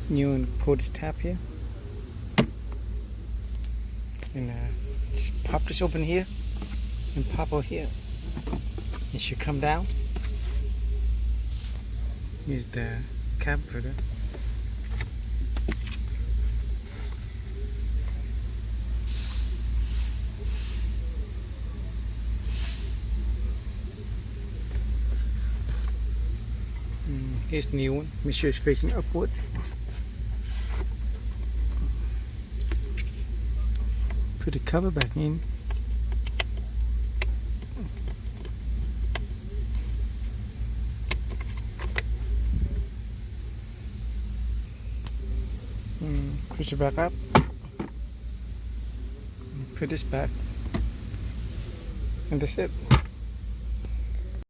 You pull this tab here and just pop this open here and pop over here. It should come down. Here's the cap footer. Here's the new one. Make sure it's facing upward. Put the cover back in. Push it back up. Put this back. And that's it.